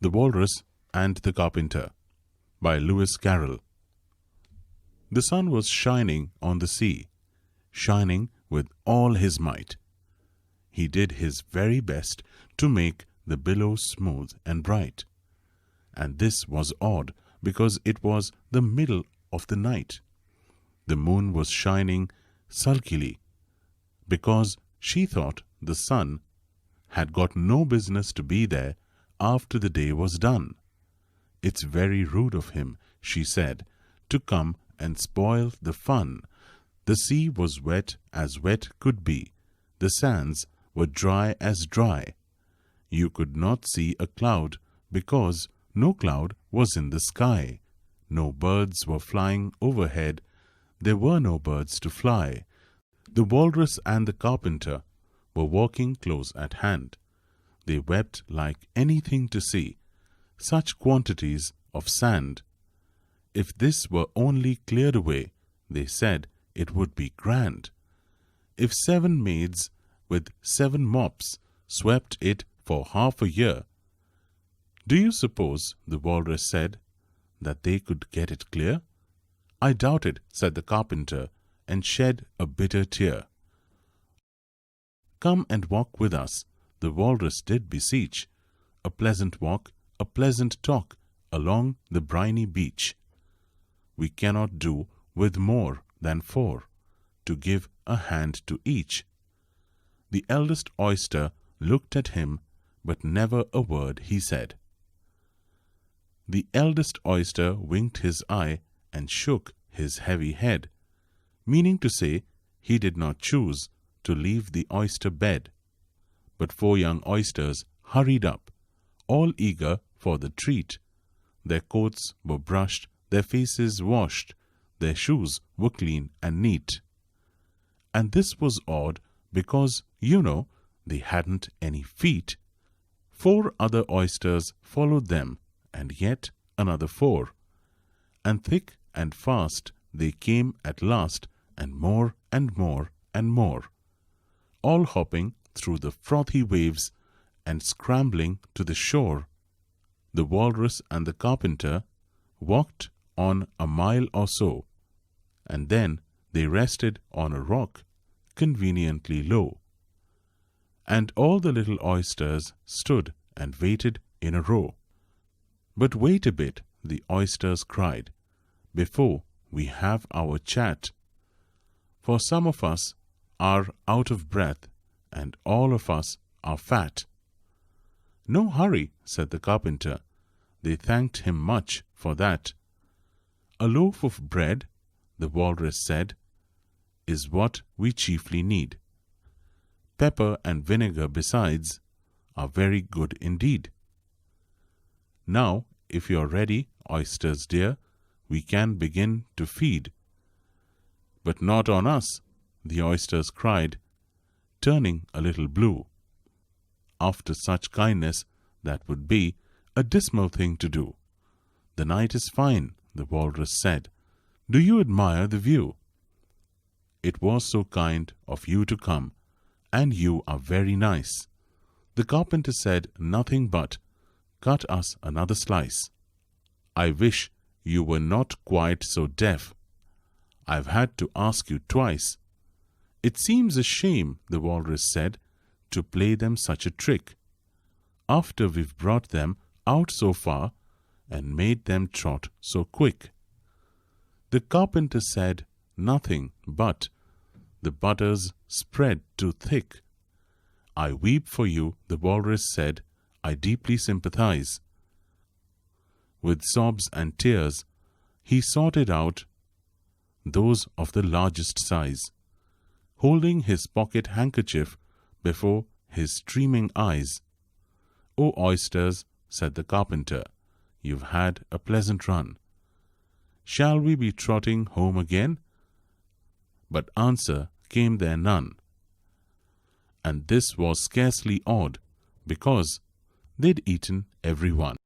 The Walrus and the Carpenter by Lewis Carroll. The sun was shining on the sea, shining with all his might. He did his very best to make the billows smooth and bright. And this was odd, because it was the middle of the night. The moon was shining sulkily, because she thought the sun had got no business to be there after the day was done. "It's very rude of him," she said, "to come and spoil the fun." The sea was wet as wet could be. The sands were dry as dry. You could not see a cloud, because no cloud was in the sky. No birds were flying overhead. There were no birds to fly. The Walrus and the Carpenter were walking close at hand. They wept like anything to see such quantities of sand. If this were only cleared away, they said, it would be grand. If 7 maids with 7 mops swept it for half a year, do you suppose, the Walrus said, that they could get it clear? "I doubt it," said the Carpenter, and shed a bitter tear. "Come and walk with us," the Walrus did beseech. "A pleasant walk, a pleasant talk, along the briny beach. We cannot do with more than 4, to give a hand to each." The eldest oyster looked at him, but never a word he said. The eldest oyster winked his eye and shook his heavy head, meaning to say he did not choose to leave the oyster bed. But 4 young oysters hurried up, all eager for the treat. Their coats were brushed, their faces washed, their shoes were clean and neat. And this was odd, because, they hadn't any feet. 4 other oysters followed them, and yet another 4. And thick and fast they came at last, and more and more and more, all hopping through the frothy waves and scrambling to the shore. The Walrus and the Carpenter walked on a mile or so, and then they rested on a rock conveniently low. And all the little oysters stood and waited in a row. "But wait a bit," the oysters cried, "before we have our chat. For some of us are out of breath, and all of us are fat." "No hurry," said the Carpenter. They thanked him much for that. "A loaf of bread," the Walrus said, "is what we chiefly need. Pepper and vinegar besides are very good indeed. Now, if you're ready, oysters dear, we can begin to feed." "But not on us," the oysters cried, turning a little blue. After such kindness, that would be a dismal thing to do. "The night is fine," the Walrus said. "Do you admire the view? It was so kind of you to come, and you are very nice." The Carpenter said nothing but, "Cut us another slice. I wish you were not quite so deaf. I've had to ask you twice." "It seems a shame," the Walrus said, "to play them such a trick, after we've brought them out so far and made them trot so quick." The Carpenter said nothing but, "The butter's spread too thick." "I weep for you," the Walrus said, "I deeply sympathize." With sobs and tears, he sorted out those of the largest size, holding his pocket handkerchief before his streaming eyes. "O oysters," said the Carpenter, "you've had a pleasant run. Shall we be trotting home again?" But answer came there none. And this was scarcely odd, because they'd eaten every one.